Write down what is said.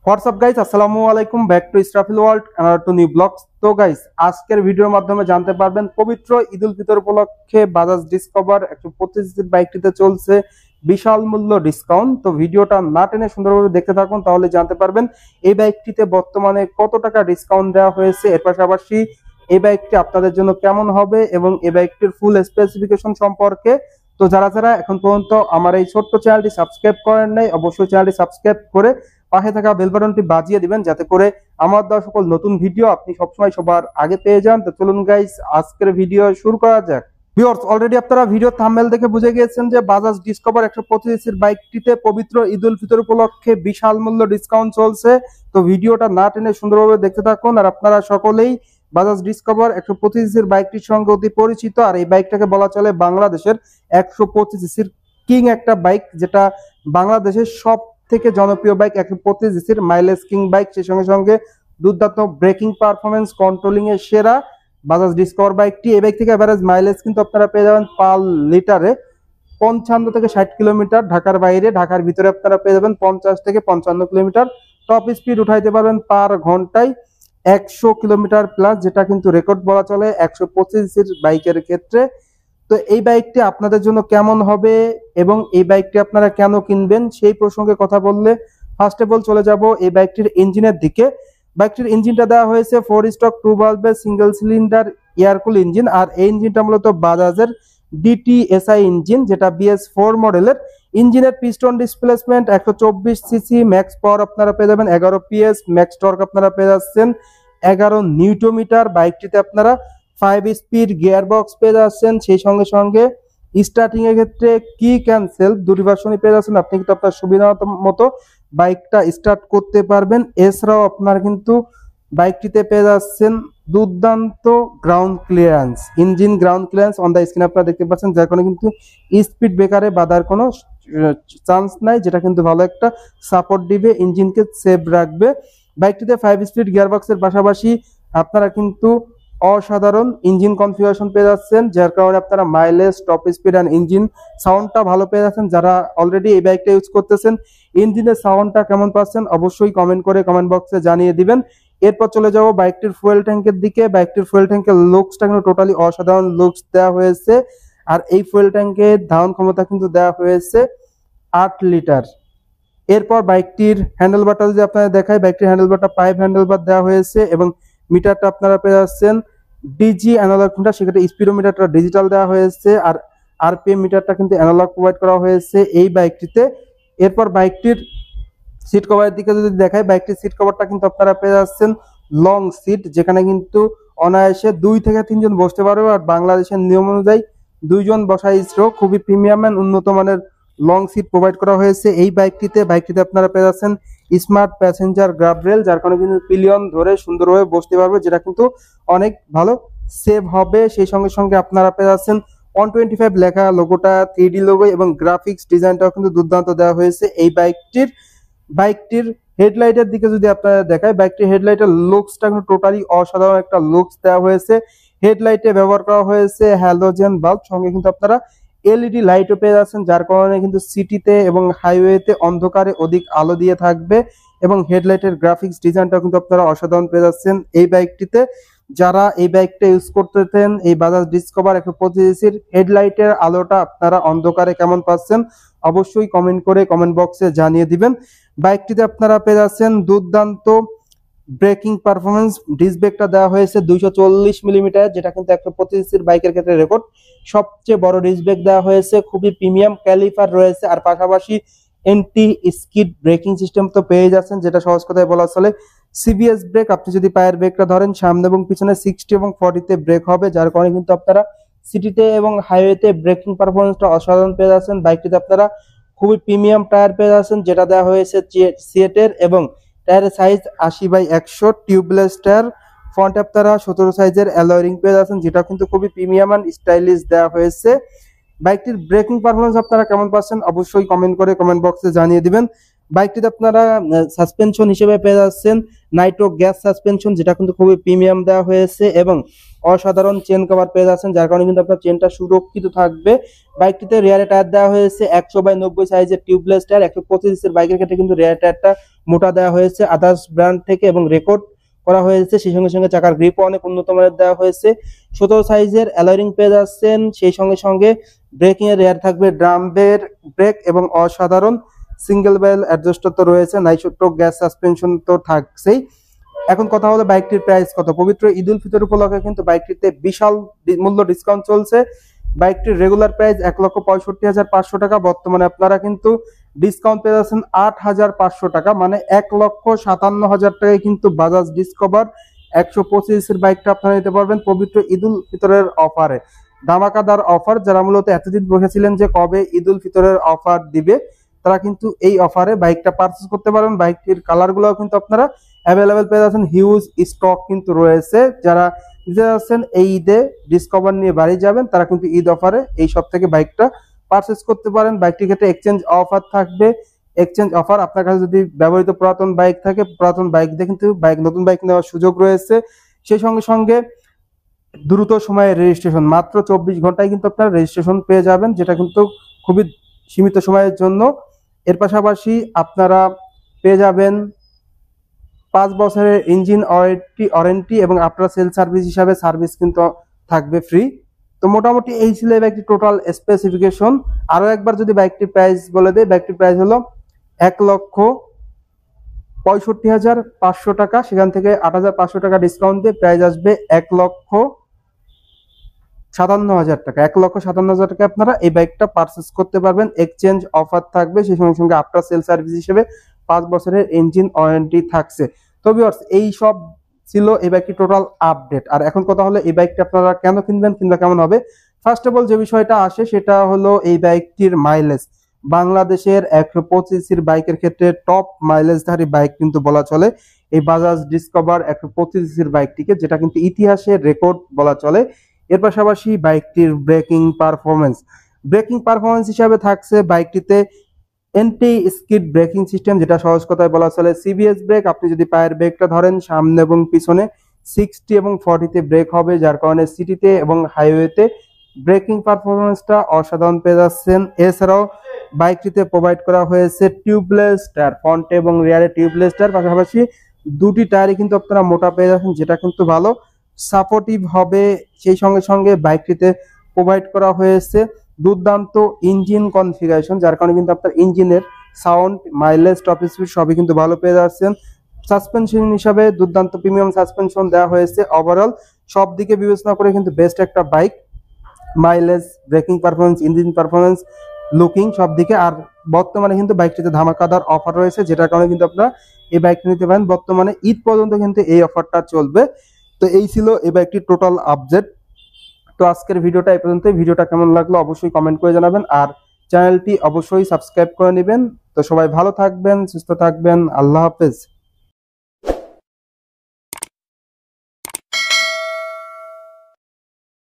WhatsApp guys, আসসালামু আলাইকুম, back to Israfil world to new blogs. তো গাইস, আজকের ভিডিওর মাধ্যমে জানতে পারবেন পবিত্র ঈদ উল ফিতর উপলক্ষে বাজাজ ডিসকভার 125 বাইকটিতে চলছে বিশাল মূল্য ডিসকাউন্ট। তো ভিডিওটা না টেনে সুন্দরভাবে দেখতে থাকুন, তাহলে জানতে পারবেন এই বাইকটিতে বর্তমানে কত টাকা ডিসকাউন্ট দেওয়া হয়েছে, এর পাশাপাশি এই বাইকটি আপনাদের জন্য কেমন হবে এবং এই বাইকটির ফুল স্পেসিফিকেশন সম্পর্কে। তো যারা যারা এখন পর্যন্ত আমার এই ছোট্ট চ্যানেলটি সাবস্ক্রাইব করেন নাই, অবশ্যই চ্যানেলটি সাবস্ক্রাইব করে পাশে থাকা বেল বাটনটি বাজিয়ে দিবেন, যাতে করে আমার দেওয়া সকল নতুন ভিডিও আপনি সবসময় সবার আগে পেয়ে যান। তো চলুন গাইস, আজকের ভিডিও শুরু করা যাক। ভিউয়ার্স, অলরেডি আপনারা ভিডিও থাম্বনেল দেখে বুঝে গিয়েছেন যে বাজাজ ডিসকভার 125 বাইকটিতে পবিত্র ঈদ উল ফিতর উপলক্ষে বিশাল মূল্য ডিসকাউন্ট চলছে। তো ভিডিওটা না টেনে সুন্দরভাবে দেখতে থাকুন। আর আপনারা সকলেই বাজাজ ডিসকভার 125 বাইকটির সঙ্গে অতি পরিচিত। আর এই বাইকটাকে বলা চলে বাংলাদেশের 125 কিং একটা বাইক, যেটা বাংলাদেশের সব থেকে জনপ্রিয় বাইক। 125 মাইলেজ কিং বাইক, সেই সঙ্গে সঙ্গে দুর্দান্ত ব্রেকিং পারফরমেন্স, কন্ট্রোলিং এর সেরা বাজাজ ডিসকভার বাইকটি। এই বাইক থেকে এভারেজ মাইলেজ কিন্তু আপনারা পেয়ে যাবেন পার লিটারে 55 থেকে 60 কিলোমিটার। ঢাকার বাইরে, ঢাকার ভিতরে আপনারা পেয়ে যাবেন 50 থেকে 55 কিলোমিটার। টপ স্পিড উঠাইতে পারবেন পার ঘন্টায় 100 কিলোমিটার প্লাস, যেটা কিন্তু রেকর্ড বলা চলে 125 বাইকের ক্ষেত্রে। তো এই বাইকটি আপনাদের জন্য কেমন হবে এবং এই বাইকটি আপনারা কেন কিনবেন সেই প্রসঙ্গে কথা বললে ফার্স্ট অফ অল চলে যাব এই বাইকটির ইঞ্জিনের দিকে। বাইকটির ইঞ্জিনটা দেওয়া হয়েছে 4 স্ট্রোক 2 ভালভের সিঙ্গেল সিলিন্ডার এয়ারকুল ইঞ্জিন। আর এই ইঞ্জিনটা মূলত বাজাজের DTSI ইঞ্জিন, যেটা BS4 মডেলের। ইঞ্জিনের পিস্টন ডিসপ্লেসমেন্ট 124 সিসি, ম্যাক্স পাওয়ার আপনারা পেয়ে যাবেন 11 PS, ম্যাক্স টর্ক আপনারা পেয়ে যাচ্ছেন 11 নিউটনমিটার। বাইকটিতে আপনারা 5 স্পিড গিয়ার বক্স পেয়ে যাচ্ছেন, সেই সঙ্গে সঙ্গে স্টার্টিং এর ক্ষেত্রে কি ক্যান্সেল দুটি ভার্সনই পেয়ে যাচ্ছেন। আপনি কিন্তু আপনার সুবিধা মতো বাইকটা স্টার্ট করতে পারবেন। এছাড়াও আপনারা কিন্তু বাইকটিতে পেয়ে যাচ্ছেন দুর্দান্ত ground clearance, engine ground clearance on the screen আপনারা দেখতে পাচ্ছেন, যার কারণে কিন্তু স্পিড ব্রেকারে বাধার কোনো চান্স নাই, যেটা কিন্তু ভালো একটা সাপোর্ট দিবে, ইঞ্জিনকে সেভ রাখবে। বাইকটিতে 5 স্পিড গিয়ার বক্সের পাশাপাশি আপনারা কিন্তু অসাধারণ ইঞ্জিন কনফিগারেশন পেয়ে যাচ্ছেন, যার কারণে আপনারা mileage, top speed and engine সাউন্ডটা ভালো পেয়ে যাচ্ছেন। যারা অলরেডি এই বাইকটা ইউজ করতেছেন, ইঞ্জিনের সাউন্ডটা কেমন পাচ্ছেন অবশ্যই কমেন্ট করে কমেন্ট বক্সে জানিয়ে দিবেন। এরপর চলে যাব বাইকটির ফুয়েল ট্যাঙ্কের দিকে। বাইকটির ফুয়েল ট্যাঙ্কের লুকসটা কিন্তু টোটালি অসাধারণ লুকস দেওয়া হয়েছে। আর এই ফুয়েল ট্যাঙ্কের ধারণ ক্ষমতা কিন্তু দেওয়া হয়েছে 8 লিটার। এরপর বাইকটির হ্যান্ডেলবারটা যদি আপনারা দেখাই, বাইকটির হ্যান্ডেলবারটা পাইপ হ্যান্ডেলবার দেওয়া হয়েছে এবং মিটারটা আপনারা পেয়ে যাচ্ছেন ডিজি অ্যানালগ মিটার, সেক্ষেত্রে স্পিডোমিটারটা ডিজিটাল দেওয়া হয়েছে আর আরপিএম মিটারটা কিন্তু অ্যানালগ প্রোভাইড করা হয়েছে এই বাইকটিতে। এরপর বাইকটির সিট কভারের দিকে যদি দেখাই, বাইকটির সিট কভারটা কিন্তু আপনারা পেয়ে যাচ্ছেন লং সিট, যেখানে কিন্তু অনায়াসে 2 থেকে 3 জন বসতে পারবে। আর বাংলাদেশের নিয়ম অনুযায়ী 2 জন বসার ইসরো খুবই প্রিমিয়াম এন্ড উন্নত মানের লং সিট প্রোভাইড করা হয়েছে এই বাইকটিতে। বাইকটিতে আপনারা পেয়ে যাচ্ছেন স্মার্ট প্যাসেঞ্জার গ্রাব রেল, যার কারণে কিন্তু পিলিয়ন ধরে সুন্দরভাবে বসতে পারবে, যেটা কিন্তু অনেক ভালো সেভ হবে। সেই সঙ্গে সঙ্গে আপনারা পেয়ে যাচ্ছেন 125 লেখা লোগোটা 3D লোগো এবং গ্রাফিক্স ডিজাইনটাও কিন্তু দুর্দান্ত দেওয়া হয়েছে এই বাইকটির হেডলাইটের দিকে যদি আপনারা দেখায়, বাইকটির হেডলাইটের লুকসটা কিন্তু টোটালি অসাধারণ একটা লুকস দেওয়া হয়েছে। হেডলাইটে ব্যবহার করা হয়েছে হ্যালোজেন বাল্ব, সঙ্গে কিন্তু আপনারা এলইডি লাইটও পেয়ে যাচ্ছেন, যার কারণে কিন্তু সিটিতে এবং হাইওয়েতে অন্ধকারে অধিক আলো দিয়ে থাকবে। এবং হেডলাইটের গ্রাফিক্স ডিজাইনটাও কিন্তু আপনারা অসাধারণ পেয়ে যাচ্ছেন এই বাইকটিতে। যারা এই বাইকটা ইউজ করতেছেন, এই বাজাজ ডিসকভার 125 হেডলাইটের আলোটা আপনারা অন্ধকারে কেমন পাচ্ছেন অবশ্যই কমেন্ট করে কমেন্ট বক্সে জানিয়ে দিবেন। বাইকটিতে আপনারা পেয়ে যাচ্ছেন দুর্দান্ত ব্রেকিং পারফরমেন্স। ডিস্ক ব্রেকটা দেওয়া হয়েছে 240 মিলিমিটার, যেটা কিন্তু 125 বাইকের ক্ষেত্রে রেকর্ড। সবচেয়ে বড় ডিস্ক ব্রেক দেওয়া হয়েছে, খুবই প্রিমিয়াম ক্যালিপার রয়েছে। আর পাশাপাশি এন্টি স্কিড ব্রেকিং সিস্টেম তো পেয়ে যাচ্ছেন, যেটা সহজ কথায় বলা চলে সিবিএস ব্রেক। আপনি যদি পায়ের ব্রেকটা ধরেন, সামনে এবং পিছনে 60 এবং 40 তে ব্রেক হবে, যার কারণে কিন্তু আপনারা সিটিতে এবং হাইওয়েতে ব্রেকিং পারফরমেন্সটা অসাধারণ পেয়ে যাচ্ছেন। বাইকটিতে আপনারা খুবই প্রিমিয়াম টায়ার পেয়ে যাচ্ছেন, যেটা দেওয়া হয়েছে সিয়েটের, এবং টায়ারের সাইজ 80/100 টিউবলেস টায়ার। ফ্রন্টে আপনারা 17 সাইজের অ্যালয় রিং পেয়ে যাচ্ছেন, যেটা কিন্তু খুবই প্রিমিয়াম এন্ড স্টাইলিশ দেওয়া হয়েছে। বাইকটির ব্রেকিং পারফরমেন্স আপনারা কেমন পাচ্ছেন অবশ্যই কমেন্ট করে কমেন্ট বক্সে জানিয়ে দিবেন। বাইকটিতে আপনারা সাসপেনশন হিসেবে পেয়ে যাচ্ছেন নাইট্রো গ্যাস সাসপেনশন, যেটা কিন্তু খুবই প্রিমিয়াম দেওয়া হয়েছে, এবং অসাধারণ চেন কভার পেয়ে যাচ্ছেন, যার কারণে কিন্তু আপনার চেনটা সুরক্ষিত থাকবে। বাইকটিতে রিয়ারে টায়ার দেওয়া হয়েছে 100/90 সাইজের টিউবলেস টায়ার। 125 এর বাইকের ক্ষেত্রে কিন্তু রিয়ার টায়ারটা মোটা দেওয়া হয়েছে আদার্স ব্র্যান্ড থেকে এবং রেকর্ড করা হয়েছে। সেই সঙ্গে সঙ্গে চাকার গ্রিপও অনেক উন্নত মানের দেওয়া হয়েছে। 17 সাইজের অ্যালয়রিং পেয়ে যাচ্ছেন। সেই সঙ্গে সঙ্গে ব্রেকিং এর রিয়ার থাকবে ড্রামের ব্রেক এবং অসাধারণ সিঙ্গেল বেল অ্যাডজাস্টার তো রয়েছে, নাইট্রো গ্যাস সাসপেনশন তো থাকছেই। এখন কথা হলো বাইকটির প্রাইস কত। পবিত্র ঈদ উল ফিতর উপলক্ষে কিন্তু বাইকটিতে বিশাল মূল্য ডিসকাউন্ট চলছে। বাইকটির রেগুলার প্রাইস 1,65,500 টাকা, বর্তমানে আপনারা কিন্তু ডিসকাউন্ট পেয়ে যাচ্ছেন 8,500 টাকা, মানে 1,57,000 টাকায় কিন্তু বাজাজ ডিসকভার 125 এর বাইকটা আপনারা নিতে পারবেন পবিত্র ঈদ উল ফিতরের অফারে। ধামাকাদার অফার, যারা মূলত এতদিন বসেছিলেন যে কবে ঈদ উল ফিতরের অফার দিবে, তারা কিন্তু এই অফারে বাইকটা পারচেজ করতে পারেন। বাইকটির কালারগুলো কিন্তু আপনারা অ্যাভেলেবেল পেয়ে যাচ্ছেন, হিউজ স্টক কিন্তু রয়েছে। যারা যাচ্ছেন এই ঈদে ডিসকভার নিয়ে বাড়ি যাবেন, তারা কিন্তু ঈদ অফারে এই সব থেকে বাইকটা পারচেজ করতে পারেন। বাইকটির ক্ষেত্রে এক্সচেঞ্জ অফার থাকবে। এক্সচেঞ্জ অফার, আপনার কাছে যদি ব্যবহৃত পুরাতন বাইক থাকে, পুরাতন বাইক দিয়ে কিন্তু নতুন বাইক নেওয়ার সুযোগ রয়েছে। সেই সঙ্গে সঙ্গে দ্রুত সময়ে রেজিস্ট্রেশন, মাত্র 24 ঘন্টায় কিন্তু আপনারা রেজিস্ট্রেশন পেয়ে যাবেন, যেটা কিন্তু খুবই সীমিত সময়ের জন্য। এর পাশাপাশি আপনারা পেয়ে যাবেন 5 বছরের ইঞ্জিন ওয়ারেন্টি এবং আফটার সেল সার্ভিস হিসাবে সার্ভিস কিন্তু থাকবে ফ্রি। তো মোটামুটি এই ছিল এই বাইকটির টোটাল স্পেসিফিকেশন। আরো একবার যদি বাইকটির প্রাইস বলে দেয়, বাইকটির প্রাইস হলো 1,65,500 টাকা। সেখান থেকে 8,500 টাকা ডিসকাউন্ট দিয়ে প্রাইস আসবে 1,57,000 টাকা। 1,57,000 টাকা আপনারা এই বাইকটা পারচেস করতে পারবেন। এক্সচেঞ্জ অফার থাকবে, সেই সঙ্গে সঙ্গে আফটার সেল সার্ভিস হিসেবে 5 বছরের ইঞ্জিন ওয়ারেন্টি থাকছে। তো ভিউয়ার্স, এই সব ছিল এই বাইকটি টোটাল আপডেট। আর এখন কথা হলো এই বাইকটা আপনারা কেন কিনবেন, কিংবা কেমন হবে। ফার্স্ট অফ অল যে বিষয়টা আসে সেটা হলো এই বাইকটির মাইলেজ। বাংলাদেশের 125 সির বাইকের ক্ষেত্রে টপ মাইলেজধারী বাইক কিন্তু বলা চলে এই বাজাজ ডিসকভার 125 সির বাইকটিকে, যেটা কিন্তু ইতিহাসের রেকর্ড বলা চলে। এর পাশাপাশি বাইকটির ব্রেকিং পারফরমেন্স হিসাবে থাকছে বাইকটিতে এন্টি স্কিড ব্রেকিং সিস্টেম, যেটা সহজ কথায় বলা চলে সিবিএস ব্রেক। আপনি যদি পায়ের ব্রেকটা ধরেন, সামনে এবং পিছনে 60 এবং 40-তে ব্রেক হবে, যার কারণে সিটিতে এবং হাইওয়েতে ব্রেকিং পারফরমেন্সটা অসাধারণ পেয়ে যাচ্ছেন। এছাড়াও বাইকটিতে প্রোভাইড করা হয়েছে টিউবলেস টায়ার, ফ্রন্টে এবং রিয়ারে টিউবলেস টায়ার, পাশাপাশি দুটি টায়ারই কিন্তু আপনারা মোটা পেয়ে যাচ্ছেন, যেটা কিন্তু ভালো সাপোর্টিভ হবে। সেই সঙ্গে সঙ্গে বাইকটিতে প্রোভাইড করা হয়েছে দুর্দান্ত ইঞ্জিন কনফিগারেশন, যার কারণে কিন্তু আপনার ইঞ্জিনের সাউন্ড, মাইলেজ, টপ স্পিড সবই কিন্তু ভালো পেয়ে যাচ্ছেন। সাসপেনশন হিসাবে দুর্দান্ত প্রিমিয়াম সাসপেনশন দেওয়া হয়েছে। ওভারঅল সব দিকে বিবেচনা করে কিন্তু বেস্ট একটা bike, mileage, breaking performance, engine performance, looking সব দিকে। আর বর্তমানে কিন্তু বাইকটিতে ধামাকাদার অফার রয়েছে, যেটার কারণে কিন্তু আপনারা এই বাইকটি নিতে পারেন। বর্তমানে ঈদ পর্যন্ত কিন্তু এই অফারটা চলবে। তো এই ছিল এই বাইকটির টোটাল আপডেট। তো আজকের ভিডিওটা এই পর্যন্ত। ভিডিওটা কেমন লাগলো অবশ্যই কমেন্ট করে জানাবেন, আর চ্যানেলটি অবশ্যই সাবস্ক্রাইব করে নেবেন। তো সবাই ভালো থাকবেন, সুস্থ থাকবেন, আল্লাহ হাফেজ।